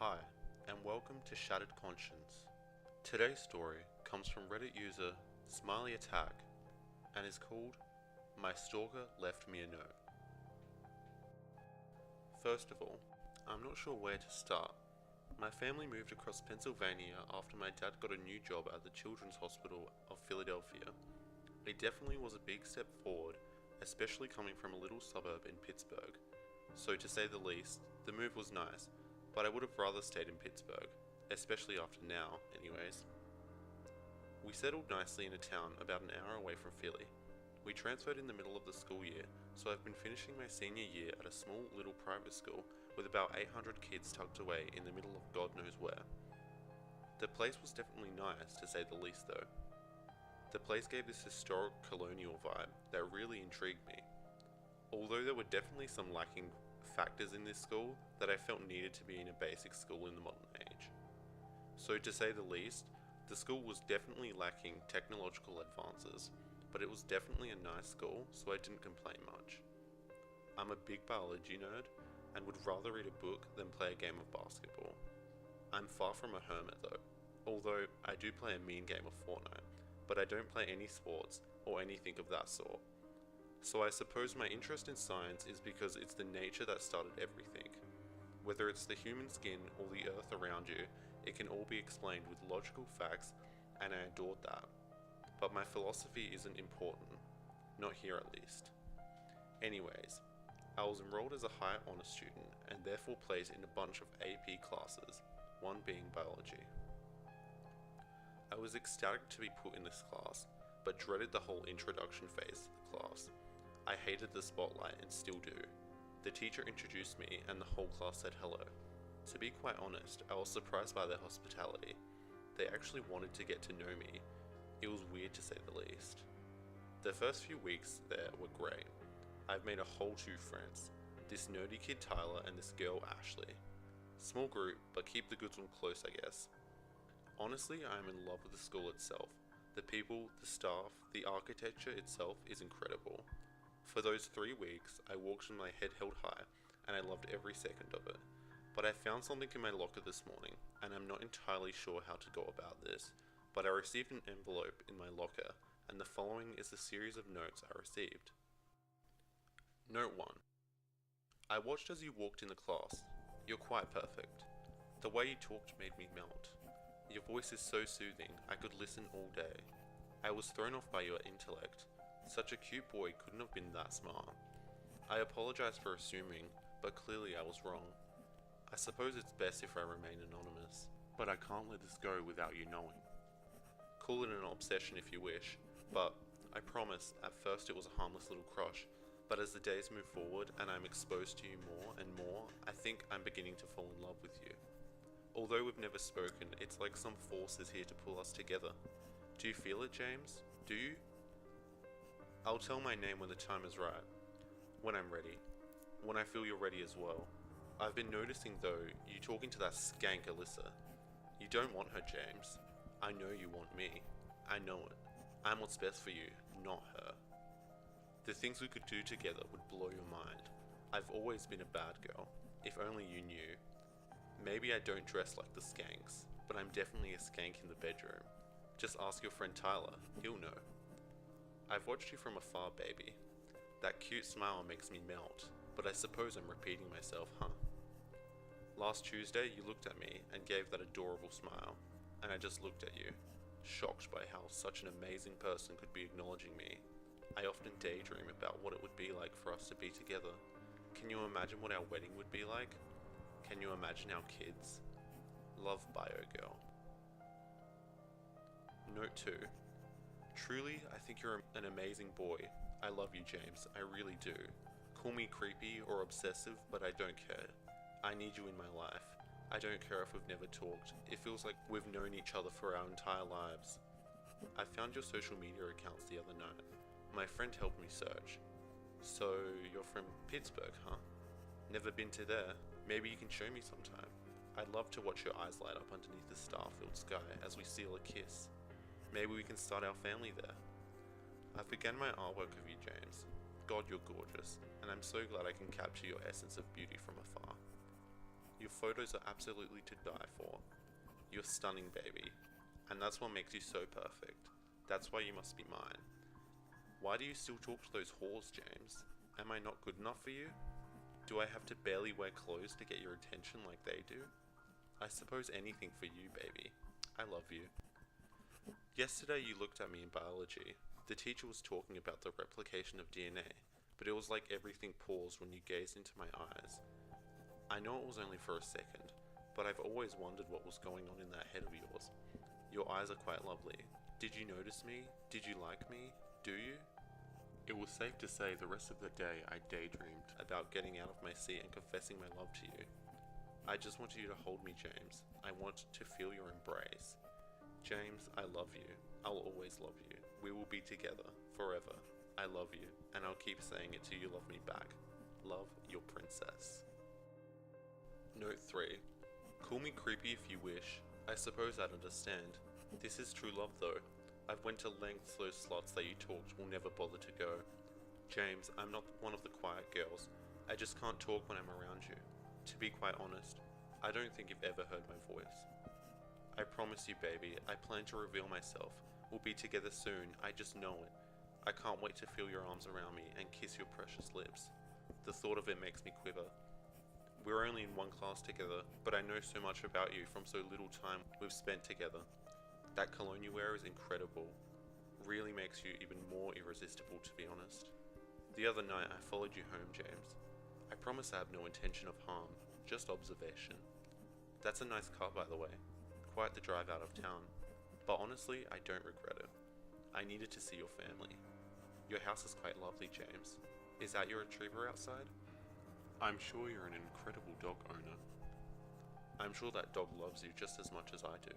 Hi, and welcome to Shattered Conscience. Today's story comes from Reddit user Smiley Attack and is called My Stalker Left Me a Note. First of all, I'm not sure where to start. My family moved across Pennsylvania after my dad got a new job at the Children's Hospital of Philadelphia. It definitely was a big step forward, especially coming from a little suburb in Pittsburgh. So to say the least, the move was nice, but I would have rather stayed in Pittsburgh, especially after now, anyways. We settled nicely in a town about an hour away from Philly. We transferred in the middle of the school year, so I've been finishing my senior year at a small little private school with about 800 kids tucked away in the middle of God knows where. The place was definitely nice, to say the least though. The place gave this historic colonial vibe that really intrigued me. Although there were definitely some lacking factors in this school that I felt needed to be in a basic school in the modern age. So to say the least, the school was definitely lacking technological advances, but it was definitely a nice school, so I didn't complain much. I'm a big biology nerd and would rather read a book than play a game of basketball. I'm far from a hermit though, although I do play a mean game of Fortnite, but I don't play any sports or anything of that sort. So I suppose my interest in science is because it's the nature that started everything. Whether it's the human skin or the earth around you, it can all be explained with logical facts, and I adored that. But my philosophy isn't important, not here at least. Anyways, I was enrolled as a high honor student and therefore placed in a bunch of AP classes, one being biology. I was ecstatic to be put in this class, but dreaded the whole introduction phase of the class. I hated the spotlight and still do. The teacher introduced me and the whole class said hello. To be quite honest, I was surprised by their hospitality. They actually wanted to get to know me. It was weird to say the least. The first few weeks there were great. I've made a whole two friends, this nerdy kid Tyler and this girl Ashley. Small group, but keep the good one close, I guess. Honestly, I am in love with the school itself. The people, the staff, the architecture itself is incredible. For those 3 weeks, I walked with my head held high, and I loved every second of it. But I found something in my locker this morning, and I'm not entirely sure how to go about this, but I received an envelope in my locker, and the following is the series of notes I received. Note 1. I watched as you walked in the class. You're quite perfect. The way you talked made me melt. Your voice is so soothing, I could listen all day. I was thrown off by your intellect. Such a cute boy couldn't have been that smart. I apologize for assuming, but clearly I was wrong. I suppose it's best if I remain anonymous, but I can't let this go without you knowing. Call it an obsession if you wish, but I promise at first it was a harmless little crush, but as the days move forward and I'm exposed to you more and more, I think I'm beginning to fall in love with you. Although we've never spoken, it's like some force is here to pull us together. Do you feel it, James? Do you? I'll tell my name when the time is right. When I'm ready. When I feel you're ready as well. I've been noticing though, you talking to that skank Alyssa. You don't want her, James. I know you want me. I know it. I'm what's best for you, not her. The things we could do together would blow your mind. I've always been a bad girl. If only you knew. Maybe I don't dress like the skanks, but I'm definitely a skank in the bedroom. Just ask your friend Tyler, he'll know. I've watched you from afar, baby. That cute smile makes me melt, but I suppose I'm repeating myself, huh? Last Tuesday, you looked at me and gave that adorable smile, and I just looked at you, shocked by how such an amazing person could be acknowledging me. I often daydream about what it would be like for us to be together. Can you imagine what our wedding would be like? Can you imagine our kids? Love, Bio Girl. Note 2. Truly, I think you're an amazing boy. I love you, James. I really do. Call me creepy or obsessive, but I don't care. I need you in my life. I don't care if we've never talked. It feels like we've known each other for our entire lives. I found your social media accounts the other night. My friend helped me search. So, you're from Pittsburgh, huh? Never been to there. Maybe you can show me sometime. I'd love to watch your eyes light up underneath the star-filled sky as we seal a kiss. Maybe we can start our family there. I've begun my artwork of you, James. God, you're gorgeous, and I'm so glad I can capture your essence of beauty from afar. Your photos are absolutely to die for. You're stunning, baby. And that's what makes you so perfect. That's why you must be mine. Why do you still talk to those whores, James? Am I not good enough for you? Do I have to barely wear clothes to get your attention like they do? I suppose anything for you, baby. I love you. Yesterday you looked at me in biology. The teacher was talking about the replication of DNA, but it was like everything paused when you gazed into my eyes. I know it was only for a second, but I've always wondered what was going on in that head of yours. Your eyes are quite lovely. Did you notice me? Did you like me? Do you? It was safe to say the rest of the day I daydreamed about getting out of my seat and confessing my love to you. I just want you to hold me, James. I want to feel your embrace. James, I love you. I'll always love you. We will be together, forever. I love you, and I'll keep saying it till you love me back. Love, your princess. Note 3. Call me creepy if you wish. I suppose I'd understand. This is true love though. I've went to lengths those slots that you talked will never bother to go. James, I'm not one of the quiet girls. I just can't talk when I'm around you. To be quite honest, I don't think you've ever heard my voice. I promise you, baby, I plan to reveal myself. We'll be together soon, I just know it. I can't wait to feel your arms around me and kiss your precious lips. The thought of it makes me quiver. We're only in one class together, but I know so much about you from so little time we've spent together. That cologne you wear is incredible. Really makes you even more irresistible, to be honest. The other night I followed you home, James. I promise I have no intention of harm, just observation. That's a nice car, by the way. Quite the drive out of town. But honestly, I don't regret it. I needed to see your family. Your house is quite lovely, James. Is that your retriever outside? I'm sure you're an incredible dog owner. I'm sure that dog loves you just as much as I do.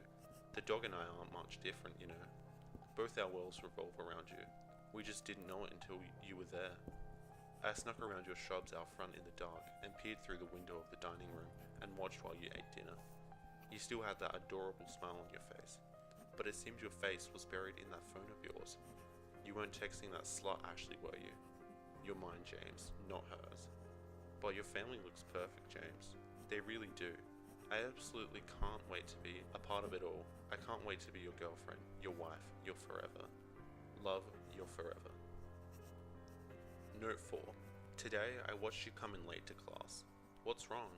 The dog and I aren't much different, you know. Both our worlds revolve around you. We just didn't know it until you were there. I snuck around your shrubs out front in the dark and peered through the window of the dining room and watched while you ate dinner. You still had that adorable smile on your face, but it seemed your face was buried in that phone of yours. You weren't texting that slut Ashley, were you? You're mine, James, not hers. But your family looks perfect, James. They really do. I absolutely can't wait to be a part of it all. I can't wait to be your girlfriend, your wife, your forever. Love, your forever. Note 4. Today, I watched you come in late to class. What's wrong?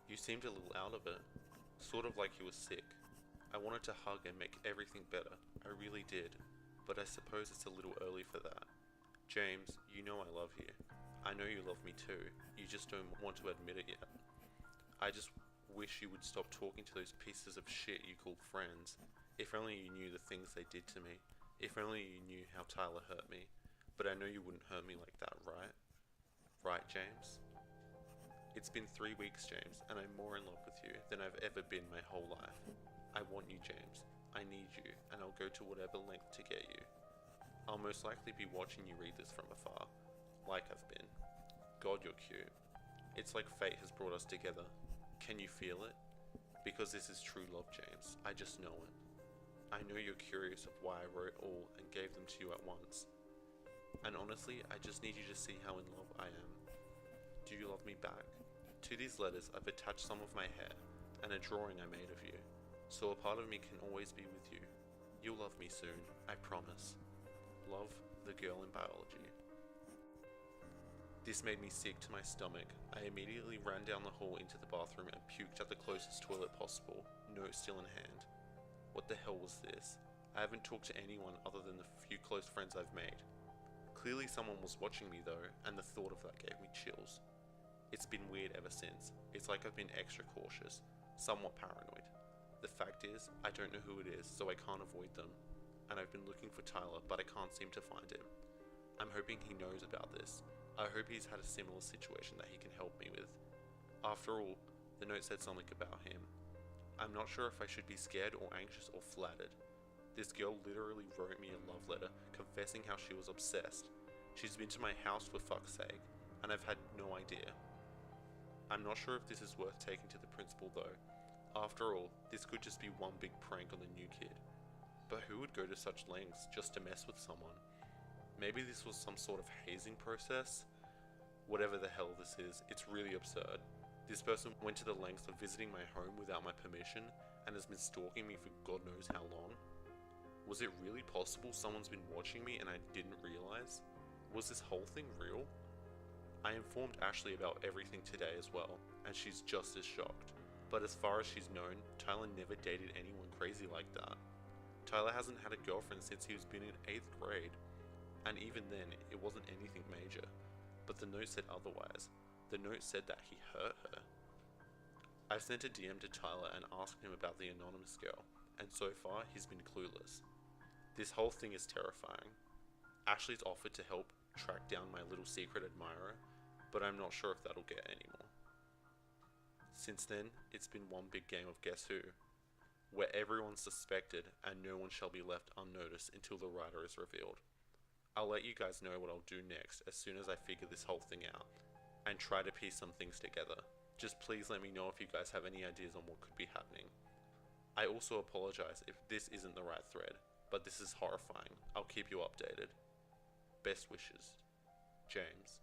You seemed a little out of it. Sort of like you were sick. I wanted to hug and make everything better. I really did. But I suppose it's a little early for that. James, you know I love you. I know you love me too. You just don't want to admit it yet. I just wish you would stop talking to those pieces of shit you call friends. If only you knew the things they did to me. If only you knew how Tyler hurt me. But I know you wouldn't hurt me like that, right? Right, James? It's been 3 weeks, James, and I'm more in love with you than I've ever been my whole life. I want you, James. I need you, and I'll go to whatever length to get you. I'll most likely be watching you read this from afar, like I've been. God, you're cute. It's like fate has brought us together. Can you feel it? Because this is true love, James. I just know it. I know you're curious of why I wrote all and gave them to you at once. And honestly, I just need you to see how in love I am. Do you love me back? To these letters, I've attached some of my hair and a drawing I made of you, so a part of me can always be with you. You'll love me soon, I promise. Love, the girl in biology. This made me sick to my stomach. I immediately ran down the hall into the bathroom and puked at the closest toilet possible, note still in hand. What the hell was this? I haven't talked to anyone other than the few close friends I've made. Clearly someone was watching me though, and the thought of that gave me chills. It's been weird ever since. It's like I've been extra cautious, somewhat paranoid. The fact is, I don't know who it is, so I can't avoid them. And I've been looking for Tyler, but I can't seem to find him. I'm hoping he knows about this. I hope he's had a similar situation that he can help me with. After all, the note said something about him. I'm not sure if I should be scared or anxious or flattered. This girl literally wrote me a love letter confessing how she was obsessed. She's been to my house for fuck's sake, and I've had no idea. I'm not sure if this is worth taking to the principal though. After all, this could just be one big prank on the new kid. But who would go to such lengths just to mess with someone? Maybe this was some sort of hazing process? Whatever the hell this is, it's really absurd. This person went to the lengths of visiting my home without my permission and has been stalking me for God knows how long. Was it really possible someone's been watching me and I didn't realize? Was this whole thing real? I informed Ashley about everything today as well, and she's just as shocked. But as far as she's known, Tyler never dated anyone crazy like that. Tyler hasn't had a girlfriend since he was been in 8th grade, and even then, it wasn't anything major. But the note said otherwise. The note said that he hurt her. I've sent a DM to Tyler and asked him about the anonymous girl, and so far, he's been clueless. This whole thing is terrifying. Ashley's offered to help track down my little secret admirer, but I'm not sure if that'll get any more. Since then, it's been one big game of Guess Who, where everyone's suspected and no one shall be left unnoticed until the writer is revealed. I'll let you guys know what I'll do next as soon as I figure this whole thing out, and try to piece some things together. Just please let me know if you guys have any ideas on what could be happening. I also apologize if this isn't the right thread, but this is horrifying. I'll keep you updated. Best wishes, James.